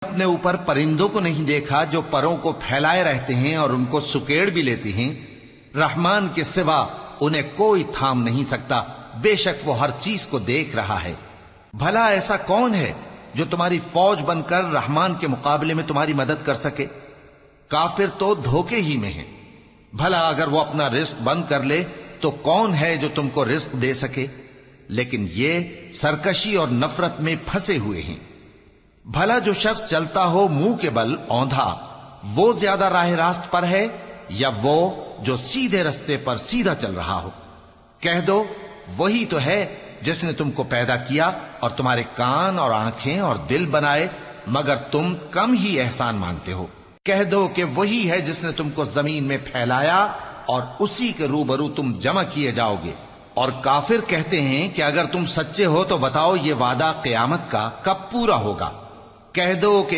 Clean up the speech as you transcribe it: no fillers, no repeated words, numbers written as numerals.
اپنے اوپر پرندوں کو نہیں دیکھا جو پروں کو پھیلائے رہتے ہیں اور ان کو سکیڑ بھی لیتے ہیں؟ رحمان کے سوا انہیں کوئی تھام نہیں سکتا، بے شک وہ ہر چیز کو دیکھ رہا ہے۔ بھلا ایسا کون ہے جو تمہاری فوج بن کر رحمان کے مقابلے میں تمہاری مدد کر سکے؟ کافر تو دھوکے ہی میں ہیں۔ بھلا اگر وہ اپنا رزق بند کر لے تو کون ہے جو تم کو رزق دے سکے؟ لیکن یہ سرکشی اور نفرت میں پھنسے ہوئے ہیں۔ بھلا جو شخص چلتا ہو منہ کے بل اوندھا، وہ زیادہ راہ راست پر ہے یا وہ جو سیدھے رستے پر سیدھا چل رہا ہو؟ کہہ دو وہی تو ہے جس نے تم کو پیدا کیا اور تمہارے کان اور آنکھیں اور دل بنائے، مگر تم کم ہی احسان مانتے ہو۔ کہہ دو کہ وہی ہے جس نے تم کو زمین میں پھیلایا اور اسی کے روبرو تم جمع کیے جاؤ گے۔ اور کافر کہتے ہیں کہ اگر تم سچے ہو تو بتاؤ یہ وعدہ قیامت کا کب پورا ہوگا؟ کہہ دو کہ